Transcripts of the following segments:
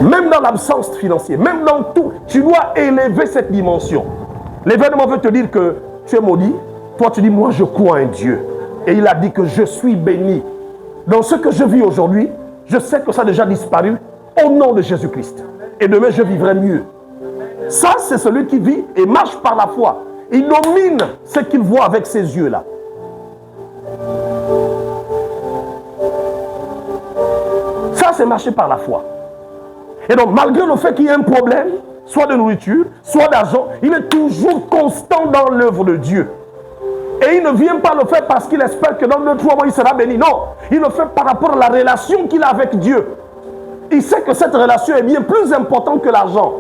Même dans l'absence financière, même dans tout, tu dois élever cette dimension. L'événement veut te dire que tu es maudit. Toi, tu dis, moi, je crois en Dieu. Et il a dit que je suis béni. Dans ce que je vis aujourd'hui, je sais que ça a déjà disparu au nom de Jésus-Christ. Et demain, je vivrai mieux. Ça, c'est celui qui vit et marche par la foi. Il domine ce qu'il voit avec ses yeux-là. Ça, c'est marcher par la foi. Et donc, malgré le fait qu'il y ait un problème, soit de nourriture, soit d'argent, il est toujours constant dans l'œuvre de Dieu. Et il ne vient pas le faire parce qu'il espère que dans 2-3 mois, il sera béni. Non, il le fait par rapport à la relation qu'il a avec Dieu. Il sait que cette relation est bien plus importante que l'argent.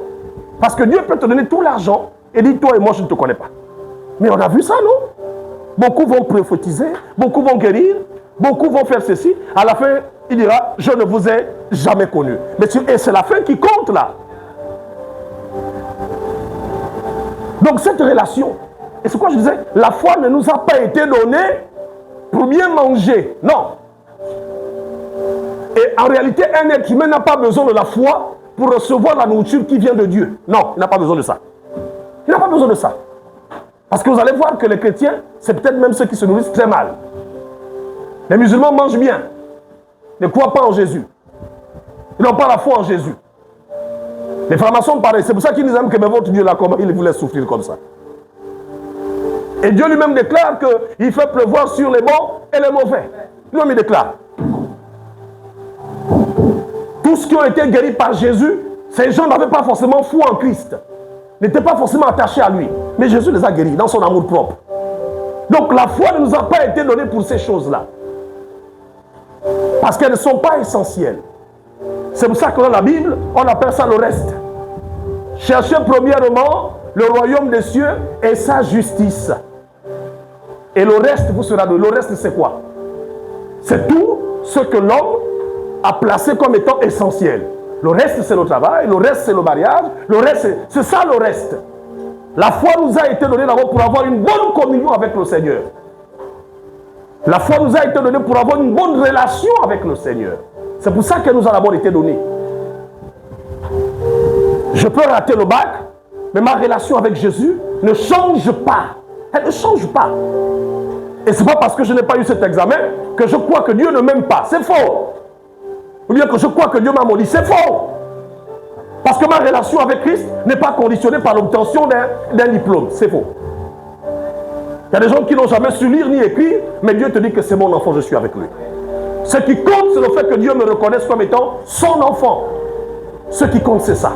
Parce que Dieu peut te donner tout l'argent et dire, toi et moi, je ne te connais pas. Mais on a vu ça, non? Beaucoup vont prophétiser, beaucoup vont guérir, beaucoup vont faire ceci. À la fin, il dira, je ne vous ai jamais connu. Et c'est la fin qui compte là. Donc cette relation, et c'est quoi je disais, la foi ne nous a pas été donnée pour bien manger. Non. Et en réalité, un être humain n'a pas besoin de la foi pour recevoir la nourriture qui vient de Dieu. Non, il n'a pas besoin de ça. Il n'a pas besoin de ça. Parce que vous allez voir que les chrétiens, c'est peut-être même ceux qui se nourrissent très mal. Les musulmans mangent bien, ne croient pas en Jésus. Ils n'ont pas la foi en Jésus. Les francs-maçons, pareil. C'est pour ça qu'ils nous aiment que votre Dieu là, comment il vous laisse souffrir comme ça. Et Dieu lui-même déclare qu'il fait pleuvoir sur les bons et les mauvais. Lui-même il déclare. Tous ceux qui ont été guéris par Jésus, ces gens n'avaient pas forcément foi en Christ. N'étaient pas forcément attachés à lui. Mais Jésus les a guéris dans son amour propre. Donc la foi ne nous a pas été donnée pour ces choses-là. Parce qu'elles ne sont pas essentielles. C'est pour ça que dans la Bible, on appelle ça le reste. Cherchez premièrement le royaume des cieux et sa justice. Et le reste vous sera donné. Le reste c'est quoi? C'est tout ce que l'homme a placé comme étant essentiel. Le reste c'est le travail, le reste c'est le mariage, le reste c'est ça le reste. La foi nous a été donnée d'abord pour avoir une bonne communion avec le Seigneur. La foi nous a été donnée pour avoir une bonne relation avec le Seigneur. C'est pour ça qu'elle nous a d'abord été donnée. Je peux rater le bac, mais ma relation avec Jésus ne change pas. Elle ne change pas. Et ce n'est pas parce que je n'ai pas eu cet examen que je crois que Dieu ne m'aime pas. C'est faux. Ou bien que je crois que Dieu m'a maudit. C'est faux. Parce que ma relation avec Christ n'est pas conditionnée par l'obtention d'un diplôme. C'est faux. Il y a des gens qui n'ont jamais su lire ni écrire, mais Dieu te dit que c'est mon enfant, je suis avec lui. Ce qui compte, c'est le fait que Dieu me reconnaisse comme étant son enfant. Ce qui compte, c'est ça.